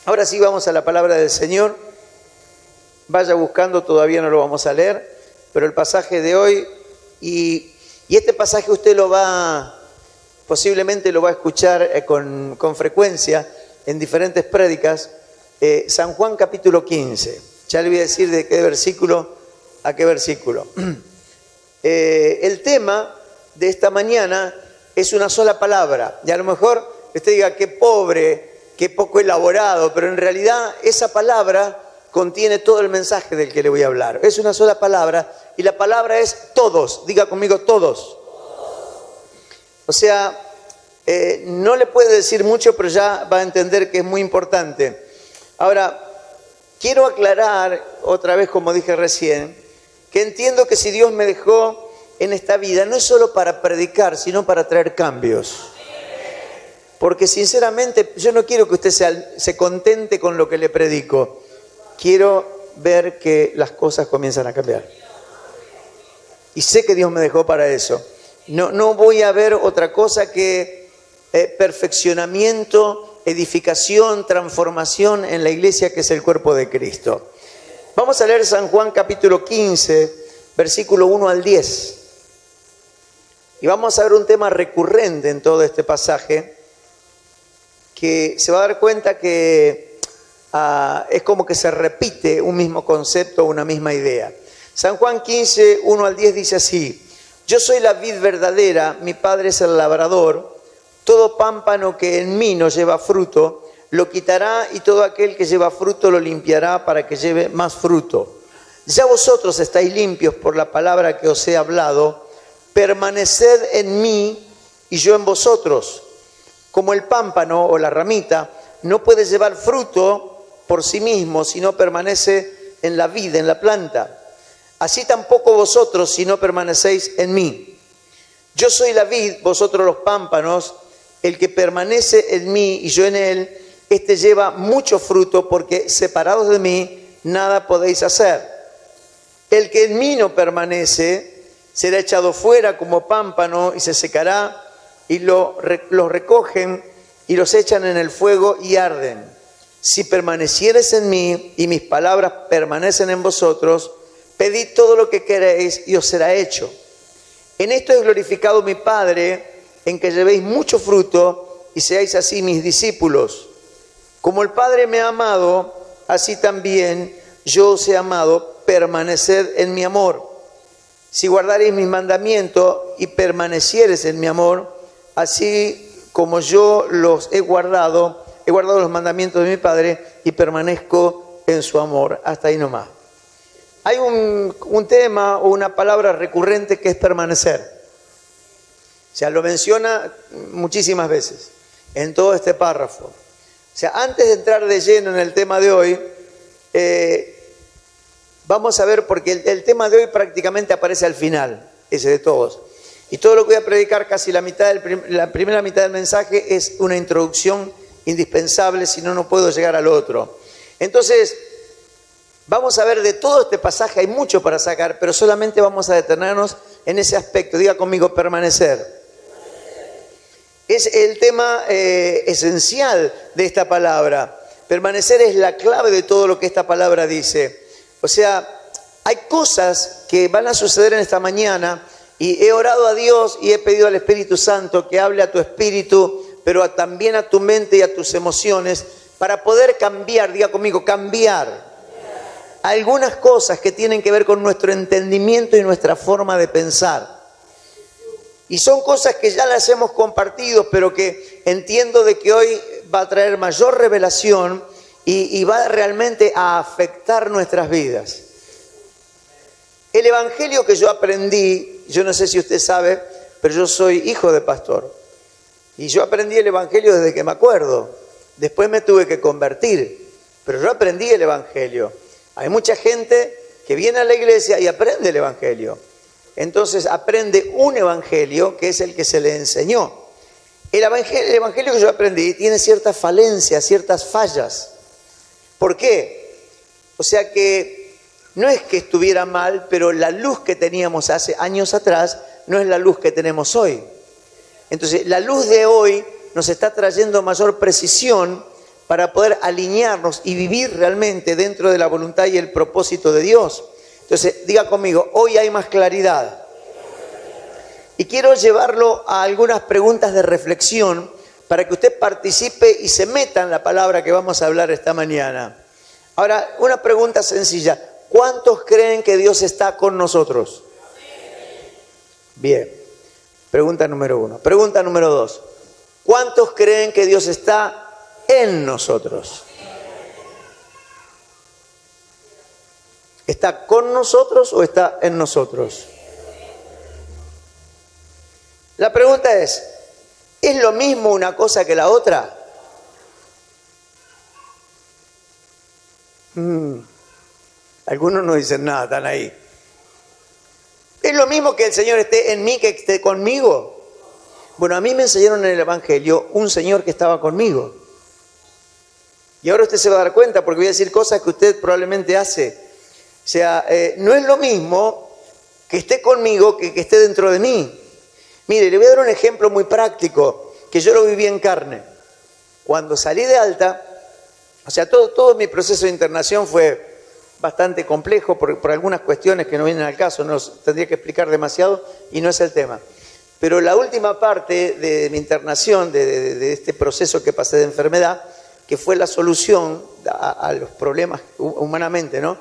Ahora sí vamos a la palabra del Señor. Vaya buscando, todavía no lo vamos a leer, pero el pasaje de hoy, y este pasaje usted posiblemente lo va a escuchar con frecuencia en diferentes prédicas. San Juan capítulo 15. Ya le voy a decir de qué versículo a qué versículo. El tema de esta mañana es una sola palabra. Y a lo mejor usted diga, qué pobre, qué poco elaborado, pero en realidad esa palabra contiene todo el mensaje del que le voy a hablar. Es una sola palabra y la palabra es todos. Diga conmigo, todos. O sea, no le puede decir mucho, pero ya va a entender que es muy importante. Ahora, quiero aclarar otra vez, como dije recién, que entiendo que si Dios me dejó en esta vida, no es solo para predicar, sino para traer cambios. Porque sinceramente yo no quiero que usted se contente con lo que le predico. Quiero ver que las cosas comienzan a cambiar. Y sé que Dios me dejó para eso. No voy a ver otra cosa que perfeccionamiento, edificación, transformación en la iglesia que es el cuerpo de Cristo. Vamos a leer San Juan capítulo 15, versículo 1 al 10. Y vamos a ver un tema recurrente en todo este pasaje, que se va a dar cuenta que es como que se repite un mismo concepto, una misma idea. San Juan 15, 1 al 10 dice así: yo soy la vid verdadera, mi Padre es el labrador. Todo pámpano que en mí no lleva fruto, lo quitará, y todo aquel que lleva fruto lo limpiará para que lleve más fruto. Ya vosotros estáis limpios por la palabra que os he hablado. Permaneced en mí y yo en vosotros. Como el pámpano o la ramita no puede llevar fruto por sí mismo si no permanece en la vid, en la planta, así tampoco vosotros si no permanecéis en mí. Yo soy la vid, vosotros los pámpanos. El que permanece en mí y yo en él, este lleva mucho fruto, porque separados de mí nada podéis hacer. El que en mí no permanece será echado fuera como pámpano y se secará, y los recogen y los echan en el fuego y arden. Si permaneciereis en mí y mis palabras permanecen en vosotros, pedid todo lo que queréis y os será hecho. En esto es glorificado mi Padre, en que llevéis mucho fruto y seáis así mis discípulos. Como el Padre me ha amado, así también yo os he amado. Permaneced en mi amor. Si guardaréis mis mandamientos y permaneciereis en mi amor, así como yo los he guardado los mandamientos de mi Padre y permanezco en su amor. Hasta ahí nomás. Hay un tema o una palabra recurrente que es permanecer. O sea, lo menciona muchísimas veces en todo este párrafo. O sea, antes de entrar de lleno en el tema de hoy, vamos a ver, porque el tema de hoy prácticamente aparece al final, ese de todos. Y todo lo que voy a predicar, casi la primera mitad del mensaje, es una introducción indispensable, si no, no puedo llegar al otro. Entonces, vamos a ver de todo este pasaje, hay mucho para sacar, pero solamente vamos a detenernos en ese aspecto. Diga conmigo, permanecer. Es el tema esencial de esta palabra. Permanecer es la clave de todo lo que esta palabra dice. O sea, hay cosas que van a suceder en esta mañana, y he orado a Dios y he pedido al Espíritu Santo que hable a tu espíritu, pero también a tu mente y a tus emociones, para poder cambiar, diga conmigo, cambiar algunas cosas que tienen que ver con nuestro entendimiento y nuestra forma de pensar. Y son cosas que ya las hemos compartido, pero que entiendo de que hoy va a traer mayor revelación y va realmente a afectar nuestras vidas. El evangelio que yo aprendí, yo no sé si usted sabe, pero yo soy hijo de pastor. Y yo aprendí el evangelio desde que me acuerdo. Después me tuve que convertir, pero yo aprendí el evangelio. Hay mucha gente que viene a la iglesia y aprende el evangelio. Entonces aprende un evangelio que es el que se le enseñó. El evangelio que yo aprendí tiene ciertas falencias, ciertas fallas. ¿Por qué? O sea que no es que estuviera mal, pero la luz que teníamos hace años atrás no es la luz que tenemos hoy. Entonces la luz de hoy nos está trayendo mayor precisión, para poder alinearnos y vivir realmente dentro de la voluntad y el propósito de Dios. Entonces, diga conmigo, hoy hay más claridad. Y quiero llevarlo a algunas preguntas de reflexión para que usted participe y se meta en la palabra que vamos a hablar esta mañana. Ahora, una pregunta sencilla. ¿Cuántos creen que Dios está con nosotros? Bien. Pregunta número 1. Pregunta número 2. ¿Cuántos creen que Dios está en nosotros? ¿Está con nosotros o está en nosotros? La pregunta ¿es lo mismo una cosa que la otra? Algunos no dicen nada, están ahí. ¿Es lo mismo que el Señor esté en mí que esté conmigo? Bueno, a mí me enseñaron en el Evangelio un Señor que estaba conmigo. Y ahora usted se va a dar cuenta porque voy a decir cosas que usted probablemente hace. O sea, no es lo mismo que esté conmigo que esté dentro de mí. Mire, le voy a dar un ejemplo muy práctico, que yo lo viví en carne. Cuando salí de alta, o sea, todo mi proceso de internación fue bastante complejo por algunas cuestiones que no vienen al caso, no los tendría que explicar demasiado y no es el tema. Pero la última parte de mi internación, de este proceso que pasé de enfermedad, que fue la solución a los problemas humanamente, ¿no?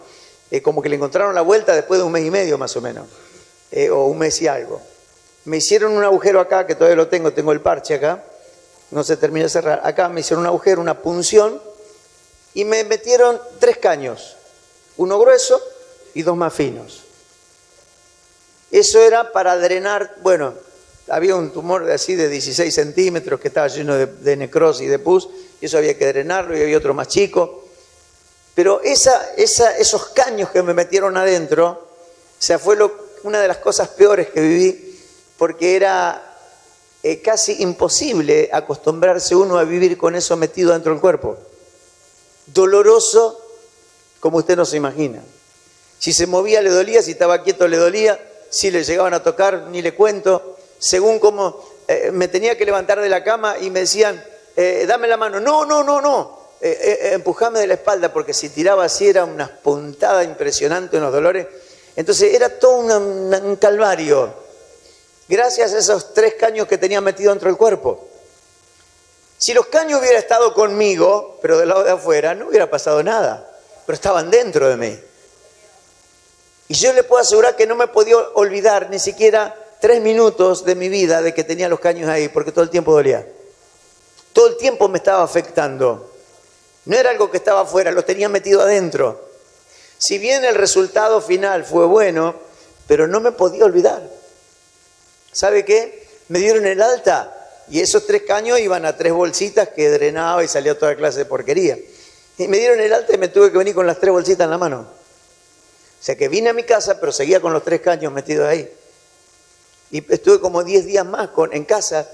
Como que le encontraron la vuelta después de 1 mes y medio más o menos, o 1 mes y algo. Me hicieron un agujero acá, que todavía lo tengo el parche acá, no se termina de cerrar. Acá me hicieron un agujero, una punción, y me metieron 3 caños, 1 grueso y 2 más finos. Eso era para drenar, bueno, había un tumor así de 16 centímetros que estaba lleno de necrosis y de pus, y eso había que drenarlo, y había otro más chico. Pero esos caños que me metieron adentro, o sea, fue una de las cosas peores que viví, porque era casi imposible acostumbrarse uno a vivir con eso metido dentro del cuerpo. Doloroso como usted no se imagina. Si se movía le dolía, si estaba quieto le dolía, si le llegaban a tocar ni le cuento. Según como me tenía que levantar de la cama y me decían, dame la mano. No, empujame de la espalda, porque si tiraba así era una puntada impresionante, unos dolores. Entonces era todo un calvario. Gracias a esos 3 caños que tenía metido dentro del cuerpo. Si los caños hubieran estado conmigo, pero del lado de afuera, no hubiera pasado nada. Pero estaban dentro de mí. Y yo le puedo asegurar que no me podía olvidar ni siquiera 3 minutos de mi vida de que tenía los caños ahí, porque todo el tiempo dolía. Todo el tiempo me estaba afectando. No era algo que estaba afuera, lo tenía metido adentro. Si bien el resultado final fue bueno, pero no me podía olvidar. ¿Sabe qué? Me dieron el alta y esos 3 caños iban a 3 bolsitas que drenaba y salía toda clase de porquería. Y me dieron el alta y me tuve que venir con las 3 bolsitas en la mano. O sea que vine a mi casa, pero seguía con los 3 caños metidos ahí. Y estuve como 10 días más en casa.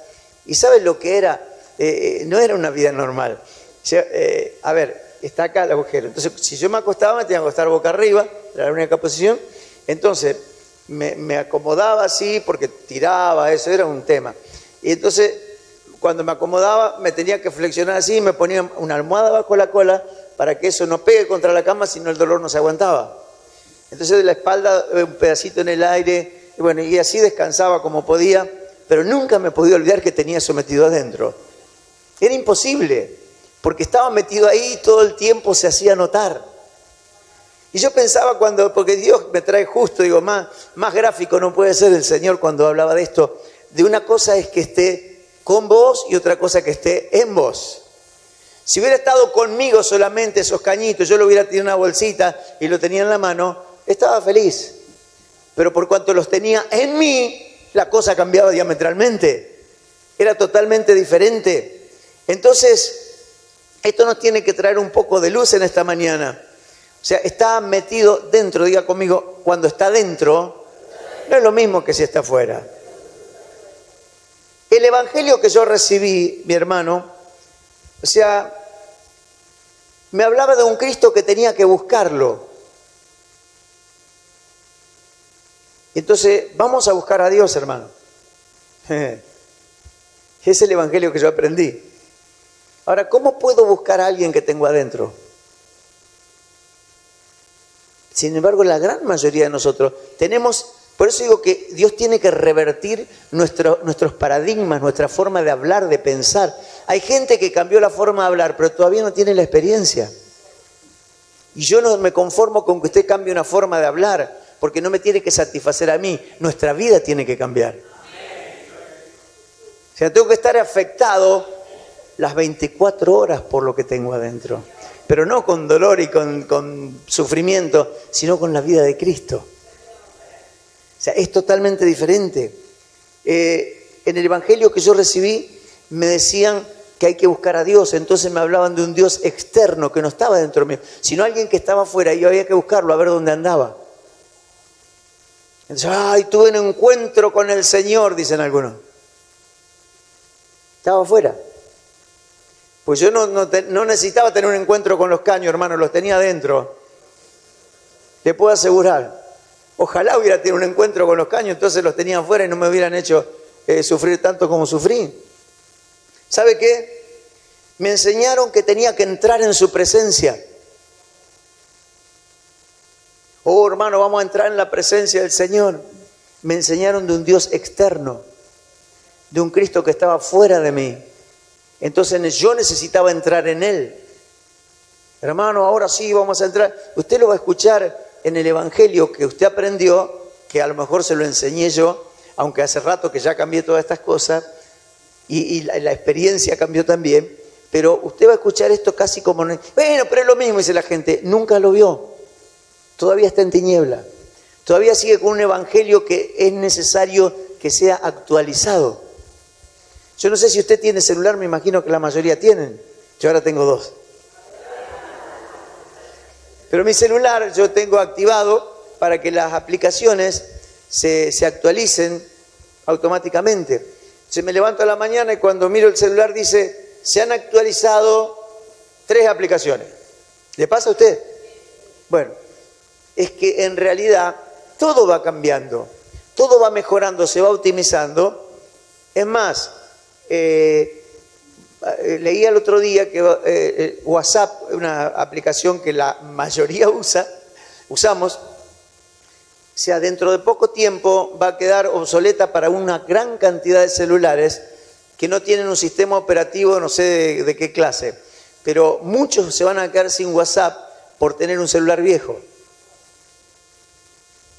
¿Y sabes lo que era? No era una vida normal. O sea, a ver, está acá el agujero. Entonces, si yo me acostaba, me tenía que acostar boca arriba, era la única posición. Entonces, me acomodaba así porque tiraba, eso era un tema. Y entonces, cuando me acomodaba, me tenía que flexionar así y me ponía una almohada bajo la cola para que eso no pegue contra la cama, si no el dolor no se aguantaba. Entonces, de la espalda, un pedacito en el aire, y bueno, y así descansaba como podía, pero nunca me podía olvidar que tenía eso metido adentro. Era imposible, porque estaba metido ahí y todo el tiempo se hacía notar. Y yo pensaba porque Dios me trae justo, digo, más gráfico no puede ser el Señor cuando hablaba de esto, de una cosa es que esté con vos y otra cosa que esté en vos. Si hubiera estado conmigo solamente esos cañitos, yo lo hubiera tenido en una bolsita y lo tenía en la mano, estaba feliz. Pero por cuanto los tenía en mí, la cosa cambiaba diametralmente. Era totalmente diferente. Entonces, esto nos tiene que traer un poco de luz en esta mañana. O sea, está metido dentro, diga conmigo, cuando está dentro, no es lo mismo que si está afuera. El evangelio que yo recibí, mi hermano, o sea, me hablaba de un Cristo que tenía que buscarlo. Entonces, vamos a buscar a Dios, hermano. Es el evangelio que yo aprendí. Ahora, ¿cómo puedo buscar a alguien que tengo adentro? Sin embargo, la gran mayoría de nosotros tenemos, por eso digo que Dios tiene que revertir nuestros paradigmas, nuestra forma de hablar, de pensar. Hay gente que cambió la forma de hablar, pero todavía no tiene la experiencia. Y yo no me conformo con que usted cambie una forma de hablar, porque no me tiene que satisfacer a mí. Nuestra vida tiene que cambiar. O sea, tengo que estar afectado las 24 horas por lo que tengo adentro. Pero no con dolor y con sufrimiento, sino con la vida de Cristo. O sea, es totalmente diferente. En el evangelio que yo recibí me decían que hay que buscar a Dios, entonces me hablaban de un Dios externo que no estaba dentro mío, sino alguien que estaba afuera y yo había que buscarlo a ver dónde andaba. Entonces, ay, tuve un encuentro con el Señor, dicen algunos. Estaba afuera. Pues yo no necesitaba tener un encuentro con los caños, hermano, los tenía adentro. Le puedo asegurar. Ojalá hubiera tenido un encuentro con los caños, entonces los tenía afuera y no me hubieran hecho sufrir tanto como sufrí. ¿Sabe qué? Me enseñaron que tenía que entrar en su presencia. Oh, hermano, vamos a entrar en la presencia del Señor. Me enseñaron de un Dios externo, de un Cristo que estaba fuera de mí. Entonces yo necesitaba entrar en Él. Hermano, ahora sí vamos a entrar. Usted lo va a escuchar en el evangelio que usted aprendió, que a lo mejor se lo enseñé yo, aunque hace rato que ya cambié todas estas cosas, y la experiencia cambió también, pero usted va a escuchar esto casi como, bueno, pero es lo mismo, dice la gente, nunca lo vio, todavía está en tiniebla, todavía sigue con un evangelio que es necesario que sea actualizado. Yo no sé si usted tiene celular, me imagino que la mayoría tienen, yo ahora tengo 2. Pero mi celular yo tengo activado para que las aplicaciones se actualicen automáticamente. Se me levanto a la mañana y cuando miro el celular dice, se han actualizado 3 aplicaciones. ¿Le pasa a usted? Bueno, es que en realidad todo va cambiando, todo va mejorando, se va optimizando. Es más, leí el otro día que WhatsApp, una aplicación que la mayoría usamos, o sea, dentro de poco tiempo va a quedar obsoleta para una gran cantidad de celulares que no tienen un sistema operativo, no sé de qué clase, pero muchos se van a quedar sin WhatsApp por tener un celular viejo.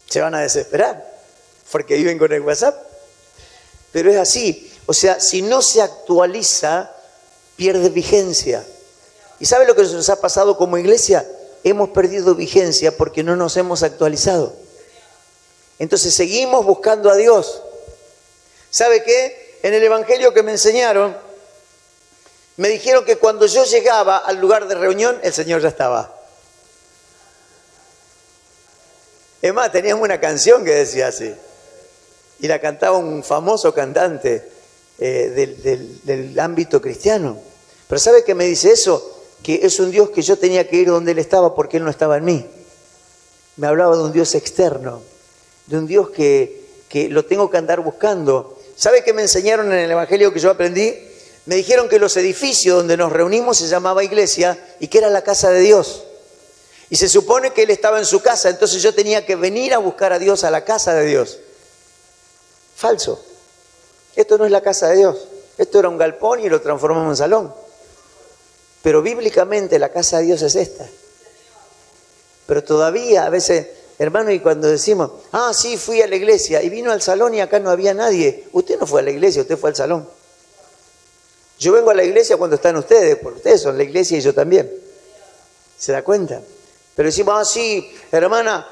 Se van a desesperar porque viven con el WhatsApp. Pero es así, o sea, si no se actualiza, pierde vigencia. ¿Y sabe lo que nos ha pasado como iglesia? Hemos perdido vigencia porque no nos hemos actualizado. Entonces seguimos buscando a Dios. ¿Sabe qué? En el evangelio que me enseñaron, me dijeron que cuando yo llegaba al lugar de reunión, el Señor ya estaba. Es más, teníamos una canción que decía así. Y la cantaba un famoso cantante del ámbito cristiano. Pero ¿sabe qué me dice eso? Que es un Dios que yo tenía que ir donde Él estaba porque Él no estaba en mí. Me hablaba de un Dios externo, de un Dios que lo tengo que andar buscando. ¿Sabe qué me enseñaron en el evangelio que yo aprendí? Me dijeron que los edificios donde nos reunimos se llamaba iglesia y que era la casa de Dios. Y se supone que Él estaba en su casa, entonces yo tenía que venir a buscar a Dios a la casa de Dios. Falso. Esto no es la casa de Dios. Esto era un galpón y lo transformamos en salón. Pero bíblicamente la casa de Dios es esta. Pero todavía a veces, hermano, y cuando decimos, sí, fui a la iglesia y vino al salón y acá no había nadie. Usted no fue a la iglesia, usted fue al salón. Yo vengo a la iglesia cuando están ustedes, porque ustedes son la iglesia y yo también. ¿Se da cuenta? Pero decimos, sí, hermana,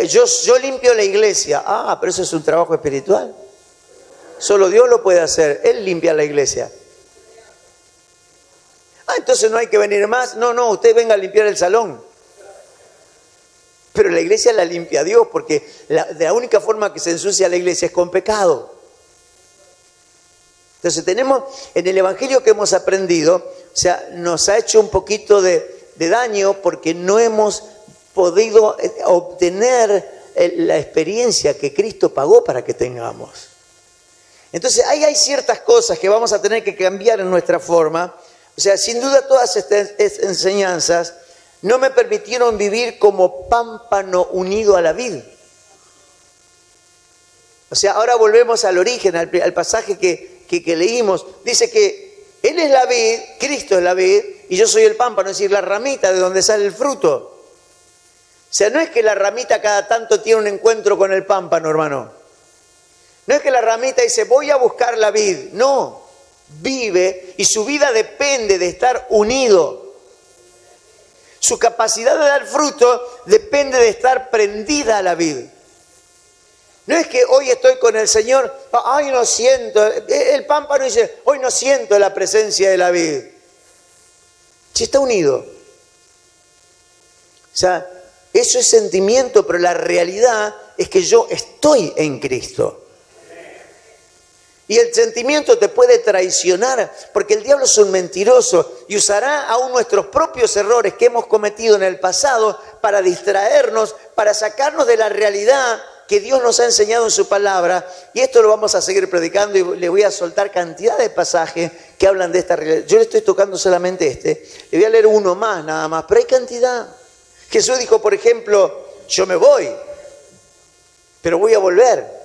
yo limpio la iglesia. Pero eso es un trabajo espiritual. Solo Dios lo puede hacer. Él limpia la iglesia. Entonces no hay que venir más. No, usted venga a limpiar el salón. Pero la iglesia la limpia Dios, porque la única forma que se ensucia la iglesia es con pecado. Entonces tenemos, en el evangelio que hemos aprendido, o sea, nos ha hecho un poquito de daño porque no hemos podido obtener la experiencia que Cristo pagó para que tengamos. Entonces ahí hay ciertas cosas que vamos a tener que cambiar en nuestra forma. O sea, sin duda todas estas enseñanzas no me permitieron vivir como pámpano unido a la vid. O sea, ahora volvemos al origen, al pasaje que leímos. Dice que Él es la vid, Cristo es la vid, y yo soy el pámpano, es decir, la ramita de donde sale el fruto. O sea, no es que la ramita cada tanto tiene un encuentro con el pámpano, hermano. No es que la ramita dice, voy a buscar la vid. No, vive y su vida depende de estar unido. Su capacidad de dar fruto depende de estar prendida a la vid. No es que hoy estoy con el Señor, ay, no siento. El pámpano dice, hoy no siento la presencia de la vid. Si está unido. O sea, eso es sentimiento, pero la realidad es que yo estoy en Cristo. Y el sentimiento te puede traicionar, porque el diablo es un mentiroso y usará aún nuestros propios errores que hemos cometido en el pasado para distraernos, para sacarnos de la realidad que Dios nos ha enseñado en su palabra. Y esto lo vamos a seguir predicando y le voy a soltar cantidad de pasajes que hablan de esta realidad. Yo le estoy tocando solamente este, le voy a leer uno más nada más, pero hay cantidad. Jesús dijo, por ejemplo, yo me voy, pero voy a volver.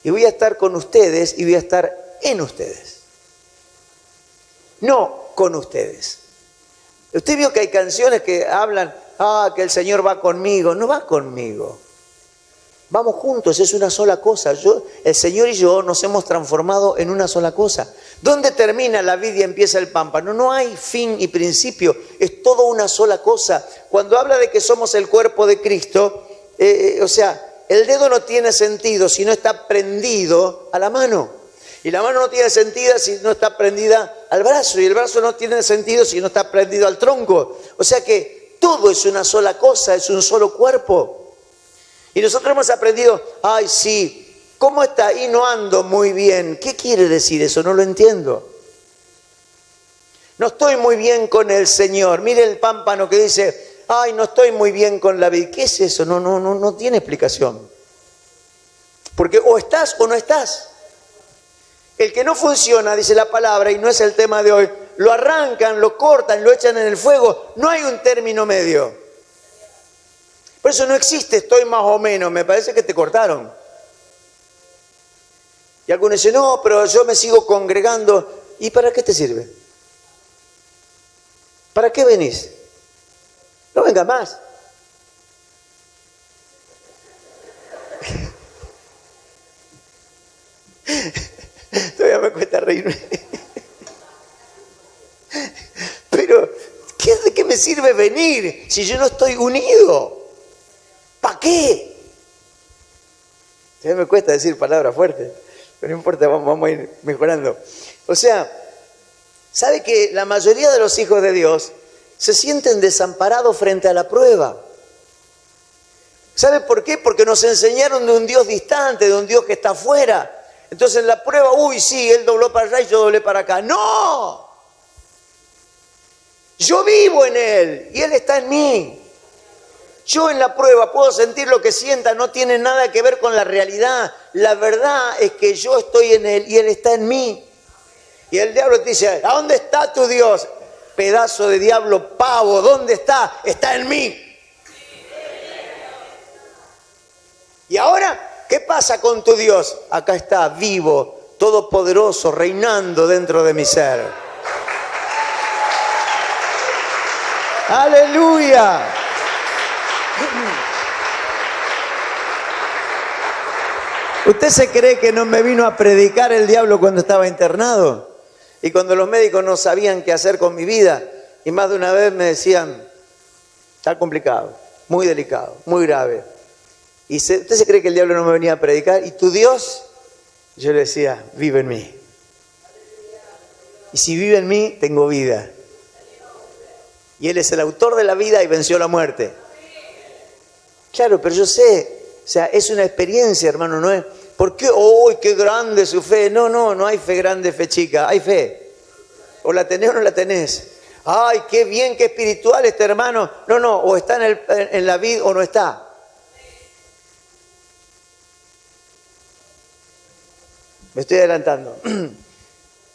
Y voy a estar con ustedes y voy a estar en ustedes. No con ustedes. Usted vio que hay canciones que hablan, que el Señor va conmigo. No va conmigo. Vamos juntos, es una sola cosa. El Señor y yo nos hemos transformado en una sola cosa. ¿Dónde termina la vid y empieza el pámpano? No hay fin y principio, es todo una sola cosa. Cuando habla de que somos el cuerpo de Cristo, o sea, el dedo no tiene sentido si no está prendido a la mano. Y la mano no tiene sentido si no está prendida al brazo. Y el brazo no tiene sentido si no está prendido al tronco. O sea que todo es una sola cosa, es un solo cuerpo. Y nosotros hemos aprendido, ay sí, ¿cómo está? Y no ando muy bien. ¿Qué quiere decir eso? No lo entiendo. No estoy muy bien con el Señor. Mire el pámpano que dice, ay, no estoy muy bien con la vid. ¿Qué es eso? No tiene explicación. Porque o estás o no estás. El que no funciona, dice la palabra, y no es el tema de hoy, lo arrancan, lo cortan, lo echan en el fuego. No hay un término medio. Por eso no existe estoy más o menos. Me parece que te cortaron. Y algunos dicen, no, pero yo me sigo congregando. ¿Y para qué te sirve? ¿Para qué venís? No venga más. Todavía me cuesta reírme. Pero, ¿de qué me sirve venir si yo no estoy unido? ¿Para qué? Todavía me cuesta decir palabras fuertes, pero no importa, vamos a ir mejorando. O sea, ¿sabe que la mayoría de los hijos de Dios se sienten desamparados frente a la prueba? ¿Sabe por qué? Porque nos enseñaron de un Dios distante, de un Dios que está afuera. Entonces en la prueba, uy, sí, Él dobló para allá y yo doblé para acá. ¡No! Yo vivo en Él y Él está en mí. Yo en la prueba puedo sentir lo que sienta, no tiene nada que ver con la realidad. La verdad es que yo estoy en Él y Él está en mí. Y el diablo te dice, ¿a dónde está tu Dios? Pedazo de diablo pavo, ¿dónde está? Está en mí. Y ahora, ¿qué pasa con tu Dios? Acá está, vivo, todopoderoso, reinando dentro de mi ser. ¡Aleluya! ¿Usted se cree que no me vino a predicar el diablo cuando estaba internado? Y cuando los médicos no sabían qué hacer con mi vida, y más de una vez me decían, está complicado, muy delicado, muy grave. Y ¿usted se cree que el diablo no me venía a predicar? ¿Y tu Dios? Yo le decía, vive en mí. Y si vive en mí, tengo vida. Y Él es el autor de la vida y venció la muerte. Claro, pero yo sé, o sea, es una experiencia, hermano, no es, ¿por qué? ¡Oh, qué grande su fe! No hay fe grande, fe chica, hay fe. O la tenés o no la tenés. ¡Ay, qué bien, qué espiritual este hermano! No, o está en la vid o no está. Me estoy adelantando.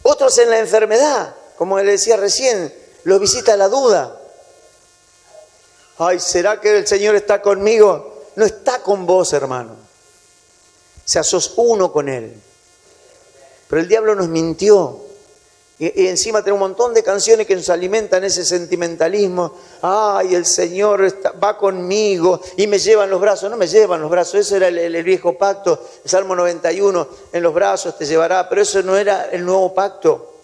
Otros en la enfermedad. como le decía recién, los visita la duda. Ay, ¿será que el Señor está conmigo? No está con vos, hermano. O sea, sos uno con Él. Pero el diablo nos mintió. Y encima tenemos un montón de canciones que nos alimentan ese sentimentalismo. Ay, el Señor va conmigo y me lleva en los brazos. No me lleva en los brazos, eso era el viejo pacto. El Salmo 91, en los brazos te llevará. Pero eso no era el nuevo pacto.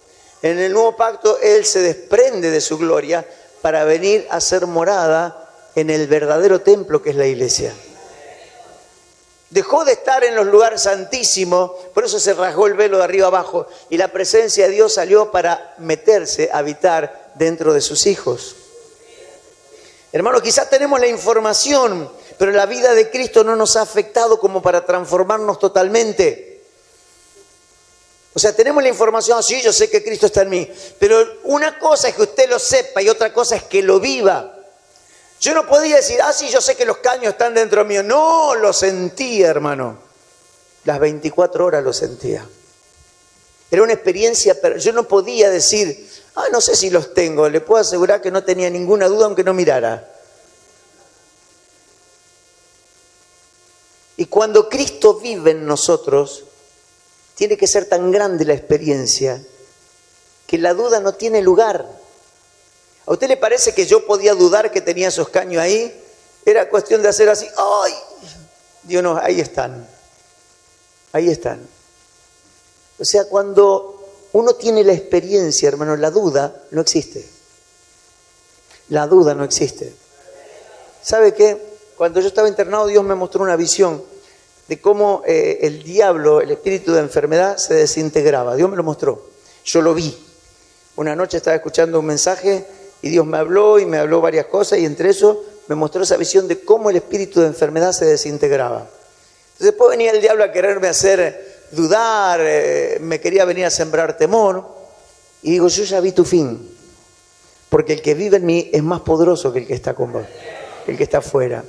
En el nuevo pacto Él se desprende de su gloria para venir a ser morada en el verdadero templo que es la iglesia. Dejó de estar en los lugares santísimos, por eso se rasgó el velo de arriba abajo y la presencia de Dios salió para meterse, habitar dentro de sus hijos. Hermano, quizás tenemos la información, pero la vida de Cristo no nos ha afectado como para transformarnos totalmente. O sea, tenemos la información, sí, yo sé que Cristo está en mí, pero una cosa es que usted lo sepa y otra cosa es que lo viva. Yo no podía decir, sí, yo sé que los caños están dentro mío. No, lo sentía, hermano. Las 24 horas lo sentía. Era una experiencia, pero yo no podía decir, no sé si los tengo. Le puedo asegurar que no tenía ninguna duda aunque no mirara. Y cuando Cristo vive en nosotros, tiene que ser tan grande la experiencia que la duda no tiene lugar. ¿A usted le parece que yo podía dudar que tenía esos caños ahí? Era cuestión de hacer así. ¡Ay! Dios no, ahí están. Ahí están. O sea, cuando uno tiene la experiencia, hermano, la duda no existe. La duda no existe. ¿Sabe qué? Cuando yo estaba internado, Dios me mostró una visión de cómo el diablo, el espíritu de enfermedad, se desintegraba. Dios me lo mostró. Yo lo vi. Una noche estaba escuchando un mensaje y Dios me habló y me habló varias cosas y entre eso me mostró esa visión de cómo el espíritu de enfermedad se desintegraba. Entonces después venía el diablo a quererme hacer dudar, me quería venir a sembrar temor y digo, yo ya vi tu fin, porque el que vive en mí es más poderoso que el que está con vos, el que está afuera.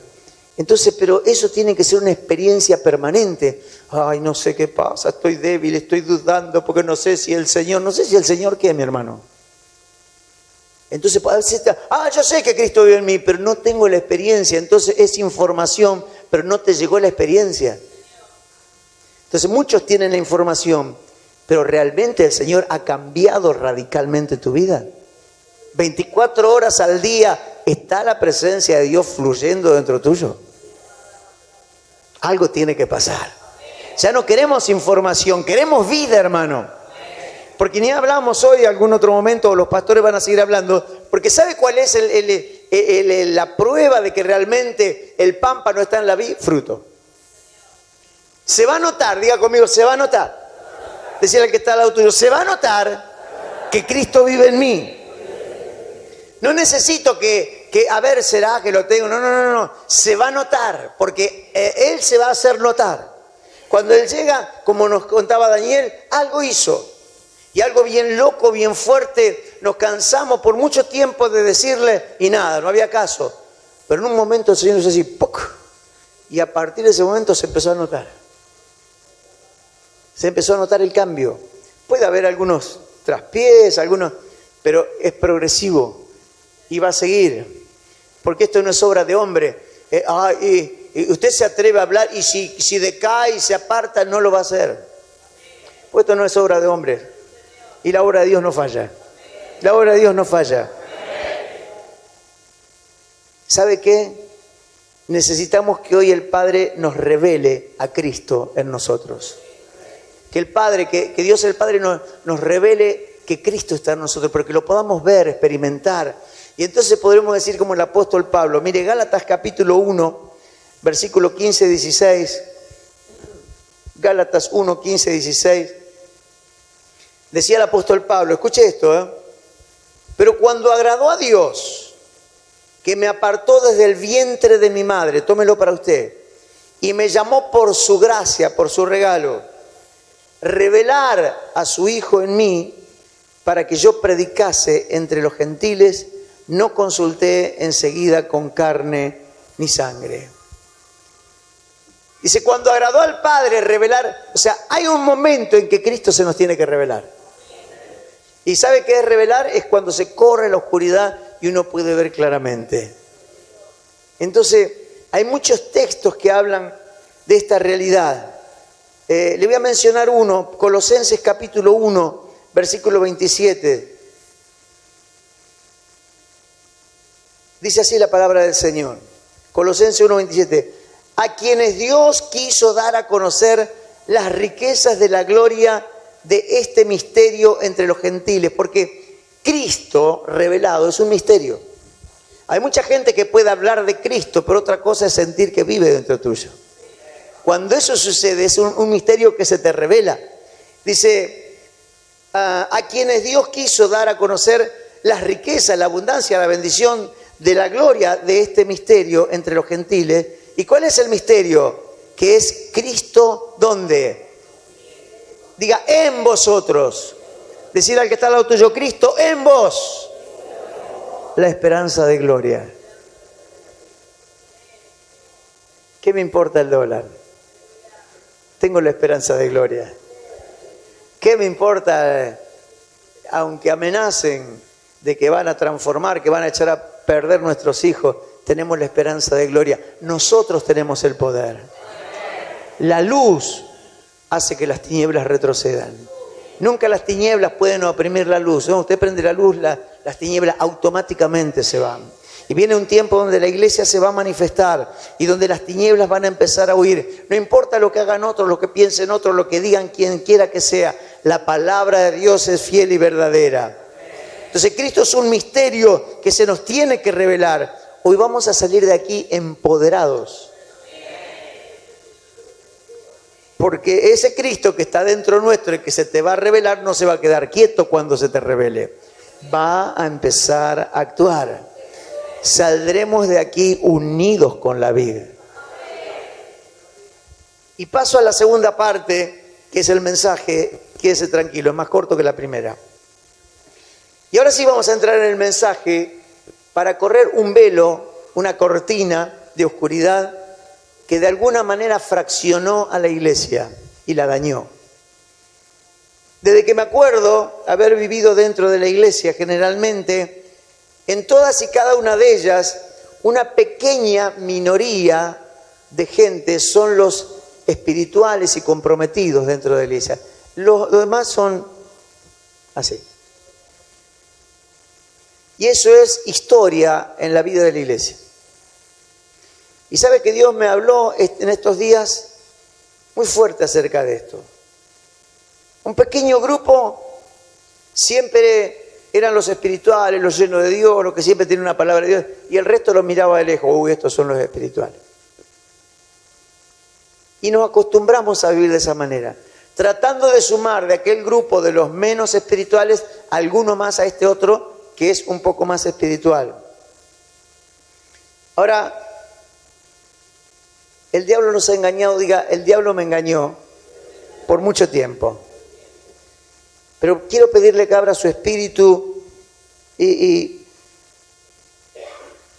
Entonces, pero eso tiene que ser una experiencia permanente. Ay, no sé qué pasa, estoy débil, estoy dudando porque no sé si el Señor ¿qué, mi hermano? Entonces, a veces yo sé que Cristo vive en mí, pero no tengo la experiencia. Entonces es información, pero no te llegó la experiencia. Entonces muchos tienen la información, pero realmente el Señor ha cambiado radicalmente tu vida. 24 horas al día está la presencia de Dios fluyendo dentro tuyo. Algo tiene que pasar. Ya no queremos información, queremos vida, hermano. Porque ni hablamos hoy, en algún otro momento, los pastores van a seguir hablando, porque ¿sabe cuál es la prueba de que realmente el pámpano está en la vid? Fruto. Se va a notar, diga conmigo, se va a notar. Decía el que está al lado tuyo, se va a notar que Cristo vive en mí. No necesito que a ver, será que lo tengo. No. Se va a notar, porque Él se va a hacer notar. Cuando Él llega, como nos contaba Daniel, algo hizo. Y algo bien loco, bien fuerte, nos cansamos por mucho tiempo de decirle y nada, no había caso. Pero en un momento el Señor hizo así, ¡puc! Y a partir de ese momento se empezó a notar. Se empezó a notar el cambio. Puede haber algunos traspiés, pero es progresivo y va a seguir. Porque esto no es obra de hombre. Y usted se atreve a hablar y si decae y se aparta, no lo va a hacer. Pues esto no es obra de hombre. Y la obra de Dios no falla. La obra de Dios no falla. ¿Sabe qué? Necesitamos que hoy el Padre nos revele a Cristo en nosotros. Que el Padre, que Dios el Padre nos revele que Cristo está en nosotros, pero que lo podamos ver, experimentar. Y entonces podremos decir como el apóstol Pablo. Mire, Gálatas capítulo 1, versículo 15-16. Gálatas 1, 15-16. Decía el apóstol Pablo, escuche esto, pero cuando agradó a Dios, que me apartó desde el vientre de mi madre, tómelo para usted, y me llamó por su gracia, por su regalo, revelar a su Hijo en mí, para que yo predicase entre los gentiles, no consulté enseguida con carne ni sangre. Dice, cuando agradó al Padre revelar, o sea, hay un momento en que Cristo se nos tiene que revelar. ¿Y sabe qué es revelar? Es cuando se corre la oscuridad y uno puede ver claramente. Entonces, hay muchos textos que hablan de esta realidad. Le voy a mencionar uno, Colosenses capítulo 1, versículo 27. Dice así la palabra del Señor. Colosenses 1, 27. A quienes Dios quiso dar a conocer las riquezas de la gloria de este misterio entre los gentiles, porque Cristo revelado es un misterio. Hay mucha gente que puede hablar de Cristo, pero otra cosa es sentir que vive dentro tuyo. Cuando eso sucede, es un misterio que se te revela. Dice, a quienes Dios quiso dar a conocer las riquezas, la abundancia, la bendición de la gloria de este misterio entre los gentiles. ¿Y cuál es el misterio? Que es Cristo, ¿dónde? Diga, en vosotros. Decir al que está al lado tuyo, Cristo en vos. La esperanza de gloria. ¿Qué me importa el dólar? Tengo la esperanza de gloria. ¿Qué me importa, aunque amenacen de que van a transformar, que van a echar a perder nuestros hijos? Tenemos la esperanza de gloria. Nosotros tenemos el poder. La luz hace que las tinieblas retrocedan. Nunca las tinieblas pueden oprimir la luz. ¿No? Usted prende la luz, las tinieblas automáticamente se van. Y viene un tiempo donde la iglesia se va a manifestar y donde las tinieblas van a empezar a huir. No importa lo que hagan otros, lo que piensen otros, lo que digan quien quiera que sea, la palabra de Dios es fiel y verdadera. Entonces Cristo es un misterio que se nos tiene que revelar. Hoy vamos a salir de aquí empoderados. Porque ese Cristo que está dentro nuestro y que se te va a revelar no se va a quedar quieto cuando se te revele. Va a empezar a actuar. Saldremos de aquí unidos con la vida. Y paso a la segunda parte, que es el mensaje. Quédese tranquilo, es más corto que la primera. Y ahora sí vamos a entrar en el mensaje para correr un velo, una cortina de oscuridad que de alguna manera fraccionó a la iglesia y la dañó. Desde que me acuerdo haber vivido dentro de la iglesia, generalmente, en todas y cada una de ellas, una pequeña minoría de gente son los espirituales y comprometidos dentro de la iglesia. Los demás son así. Y eso es historia en la vida de la iglesia. Y sabe que Dios me habló en estos días muy fuerte acerca de esto. Un pequeño grupo siempre eran los espirituales, los llenos de Dios, los que siempre tienen una palabra de Dios, y el resto los miraba de lejos. Uy, estos son los espirituales. Y nos acostumbramos a vivir de esa manera, tratando de sumar de aquel grupo de los menos espirituales alguno más a este otro que es un poco más espiritual. Ahora, el diablo nos ha engañado, diga, el diablo me engañó por mucho tiempo. Pero quiero pedirle que abra su espíritu y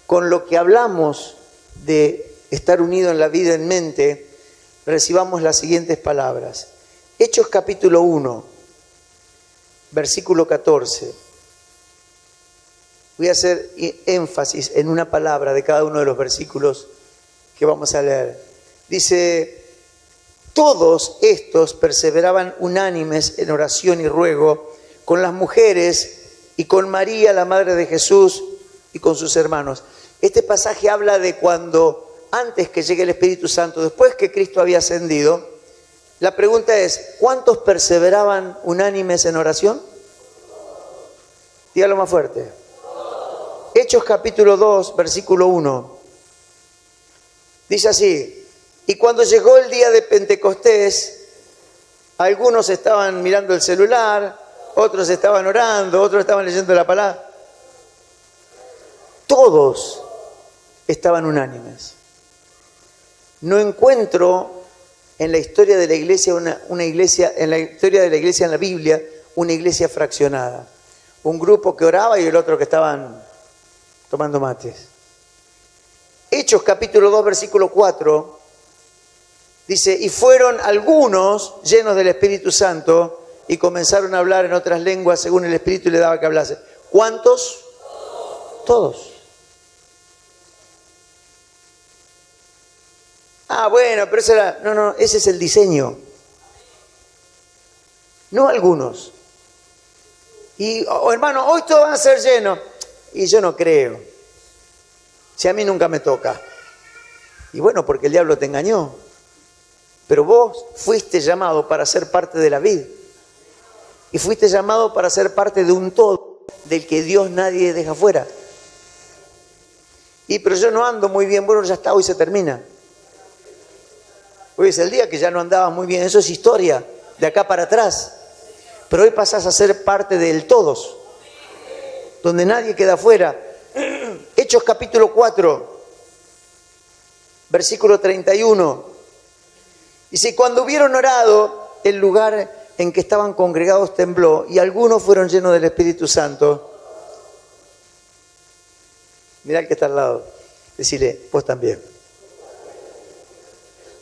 con lo que hablamos de estar unido en la vida en mente, recibamos las siguientes palabras. Hechos capítulo 1, versículo 14. Voy a hacer énfasis en una palabra de cada uno de los versículos que vamos a leer. Dice, todos estos perseveraban unánimes en oración y ruego con las mujeres y con María, la madre de Jesús, y con sus hermanos. Este pasaje habla de cuando, antes que llegue el Espíritu Santo, después que Cristo había ascendido, la pregunta es, ¿cuántos perseveraban unánimes en oración? Dígalo más fuerte. Hechos capítulo 2, versículo 1. Dice así, y cuando llegó el día de Pentecostés, algunos estaban mirando el celular, otros estaban orando, otros estaban leyendo la palabra. Todos estaban unánimes. No encuentro en la historia de la iglesia una iglesia, en la historia de la iglesia en la Biblia, una iglesia fraccionada. Un grupo que oraba y el otro que estaban tomando mates. Hechos capítulo 2, versículo 4, dice, y fueron algunos llenos del Espíritu Santo y comenzaron a hablar en otras lenguas según el Espíritu le daba que hablase. ¿Cuántos? Todos. Ah, bueno, pero eso era... No, ese es el diseño. No algunos. Y, hermano, hoy todos van a ser llenos. Y yo no creo. Si a mí nunca me toca. Y bueno, porque el diablo te engañó. Pero vos fuiste llamado para ser parte de la vid. Y fuiste llamado para ser parte de un todo, del que Dios nadie deja fuera. Y pero yo no ando muy bien. Bueno, ya está, hoy se termina. Hoy es el día que ya no andabas muy bien. Eso es historia, de acá para atrás. Pero hoy pasás a ser parte del todos, donde nadie queda fuera. Hechos capítulo 4, versículo 31. Dice, cuando hubieron orado, el lugar en que estaban congregados tembló y algunos fueron llenos del Espíritu Santo. Mirá el que está al lado. Decile, vos también.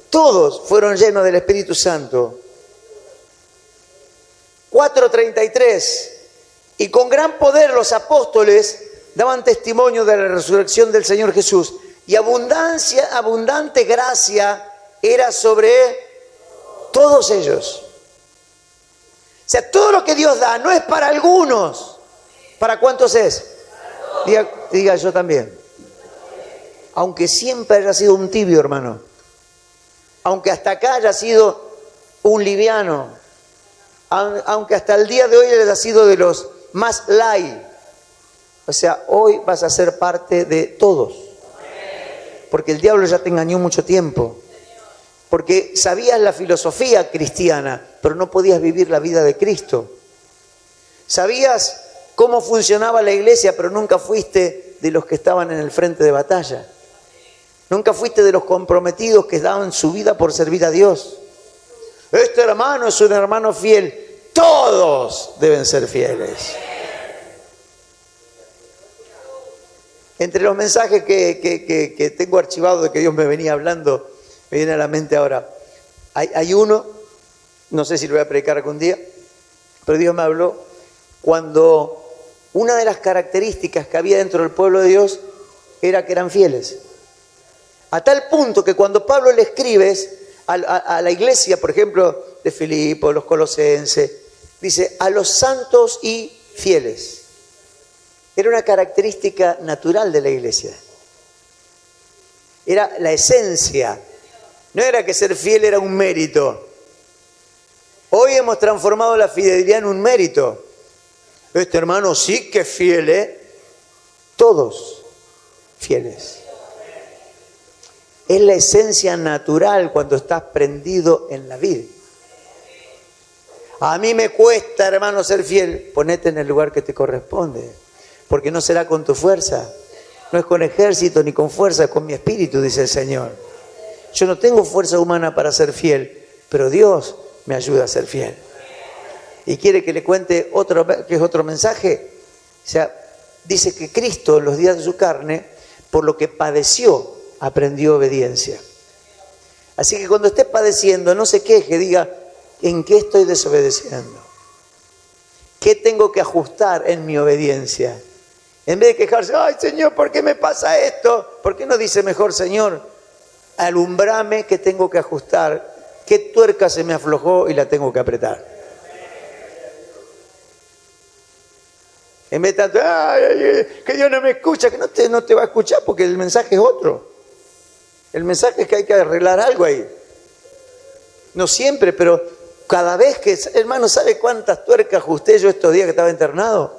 Todos fueron llenos del Espíritu Santo. 4:33. Y con gran poder los apóstoles daban testimonio de la resurrección del Señor Jesús. Y abundante gracia era sobre todos ellos. O sea, todo lo que Dios da no es para algunos. ¿Para cuántos es? Diga yo también. Aunque siempre haya sido un tibio, hermano. Aunque hasta acá haya sido un liviano. Aunque hasta el día de hoy haya sido de los más light. O sea, hoy vas a ser parte de todos. Porque el diablo ya te engañó mucho tiempo. Porque sabías la filosofía cristiana, pero no podías vivir la vida de Cristo. Sabías cómo funcionaba la iglesia, pero nunca fuiste de los que estaban en el frente de batalla. Nunca fuiste de los comprometidos que daban su vida por servir a Dios. Este hermano es un hermano fiel. Todos deben ser fieles. Entre los mensajes que tengo archivados de que Dios me venía hablando, me viene a la mente ahora. Hay uno, no sé si lo voy a predicar algún día, pero Dios me habló cuando una de las características que había dentro del pueblo de Dios era que eran fieles. A tal punto que cuando Pablo le escribes a la iglesia, por ejemplo, de Filipo, los colosenses, dice, a los santos y fieles. Era una característica natural de la iglesia. Era la esencia. No era que ser fiel era un mérito. Hoy hemos transformado la fidelidad en un mérito. Este hermano sí que es fiel, ¿eh? Todos fieles. Es la esencia natural cuando estás prendido en la vida. A mí me cuesta, hermano, ser fiel. Ponete en el lugar que te corresponde. Porque no será con tu fuerza. No es con ejército ni con fuerza, es con mi espíritu, dice el Señor. Yo no tengo fuerza humana para ser fiel, pero Dios me ayuda a ser fiel. ¿Y quiere que le cuente otro mensaje? O sea, dice que Cristo en los días de su carne, por lo que padeció, aprendió obediencia. Así que cuando esté padeciendo, no se queje, diga, ¿en qué estoy desobedeciendo? ¿Qué tengo que ajustar en mi obediencia? En vez de quejarse, ay Señor, ¿por qué me pasa esto? ¿Por qué no dice mejor, Señor, alumbrame qué tengo que ajustar? ¿Qué tuerca se me aflojó y la tengo que apretar? En vez de tanto, ay, que Dios no me escucha, que no te va a escuchar porque el mensaje es otro. El mensaje es que hay que arreglar algo ahí. No siempre, pero cada vez que... Hermano, ¿sabe cuántas tuercas ajusté yo estos días que estaba internado?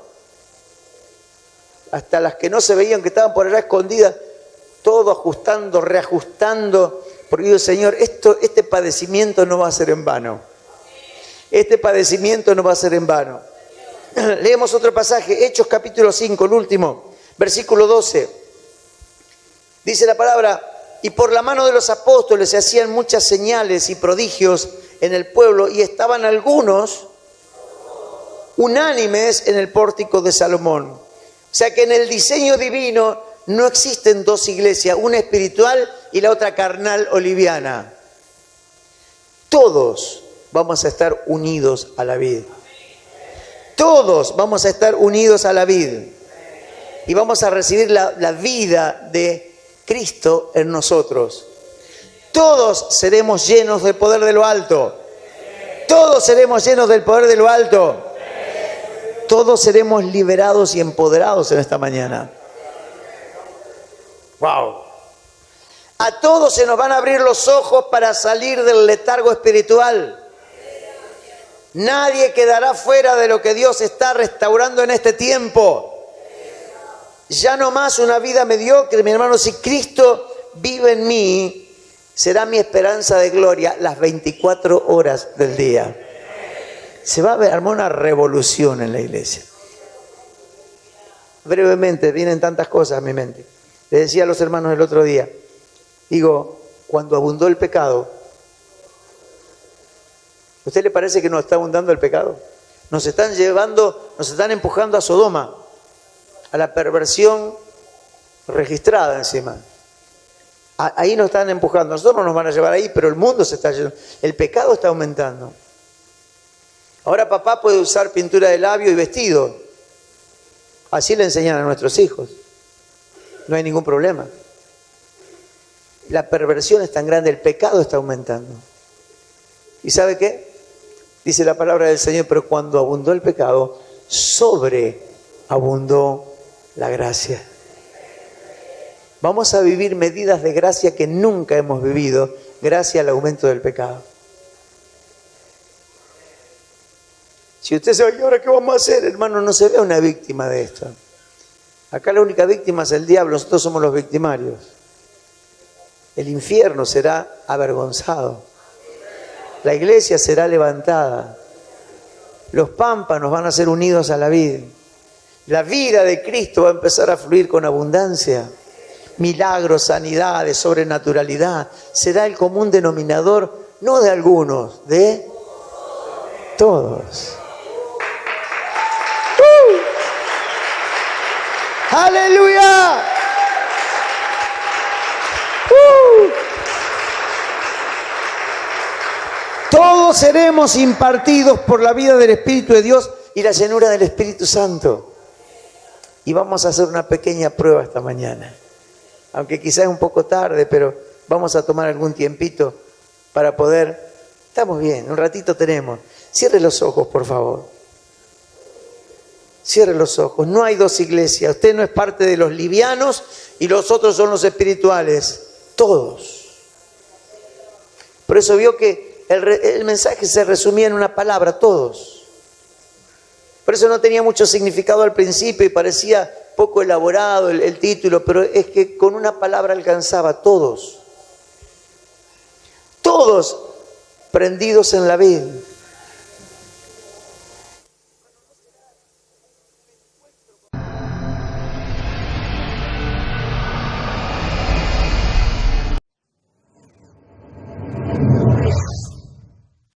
Hasta las que no se veían, que estaban por allá escondidas, todo ajustando, reajustando. Porque digo, Señor, este padecimiento no va a ser en vano. Este padecimiento no va a ser en vano. Leemos otro pasaje, Hechos capítulo 5, el último, versículo 12. Dice la palabra, y por la mano de los apóstoles se hacían muchas señales y prodigios en el pueblo, y estaban algunos unánimes en el pórtico de Salomón. O sea que en el diseño divino no existen dos iglesias, una espiritual y la otra carnal o liviana. Todos vamos a estar unidos a la vida. todos vamos a estar unidos a la vid y vamos a recibir la vida de Cristo en nosotros. Todos seremos llenos del poder de lo alto. Todos seremos llenos del poder de lo alto. Todos seremos liberados y empoderados en esta mañana. ¡Wow! A todos se nos van a abrir los ojos para salir del letargo espiritual. Nadie quedará fuera de lo que Dios está restaurando en este tiempo. Ya no más una vida mediocre, mi hermano. Si Cristo vive en mí, será mi esperanza de gloria las 24 horas del día. Se va a armar una revolución en la iglesia. Brevemente, vienen tantas cosas a mi mente. Le decía a los hermanos el otro día, digo, cuando abundó el pecado, ¿a usted le parece que nos está abundando el pecado? Nos están empujando a Sodoma, a la perversión registrada encima. Ahí nos están empujando. Nosotros no nos van a llevar ahí, pero el mundo se está llenando. El pecado está aumentando. Ahora papá puede usar pintura de labio y vestido. Así le enseñan a nuestros hijos. No hay ningún problema. La perversión es tan grande, el pecado está aumentando. ¿Y sabe qué? Dice la palabra del Señor, pero cuando abundó el pecado, sobreabundó la gracia. Vamos a vivir medidas de gracia que nunca hemos vivido gracias al aumento del pecado. Si usted sabe, ¿y ahora qué vamos a hacer? Hermano, no se vea una víctima de esto. Acá la única víctima es el diablo, nosotros somos los victimarios. El infierno será avergonzado. La iglesia será levantada. Los pámpanos van a ser unidos a la vid. La vida de Cristo va a empezar a fluir con abundancia. Milagros, sanidades, sobrenaturalidad. Será el común denominador, no de algunos, de todos. ¡Aleluya! Todos seremos impartidos por la vida del Espíritu de Dios y la llenura del Espíritu Santo. Y vamos a hacer una pequeña prueba esta mañana. Aunque quizás es un poco tarde, pero vamos a tomar algún tiempito para poder... Estamos bien, un ratito tenemos. Cierre los ojos, por favor. Cierre los ojos. No hay dos iglesias. Usted no es parte de los livianos y los otros son los espirituales. Todos. Por eso vio que el mensaje se resumía en una palabra, todos. Por eso no tenía mucho significado al principio y parecía poco elaborado el título, pero es que con una palabra alcanzaba todos. Todos prendidos en la vid.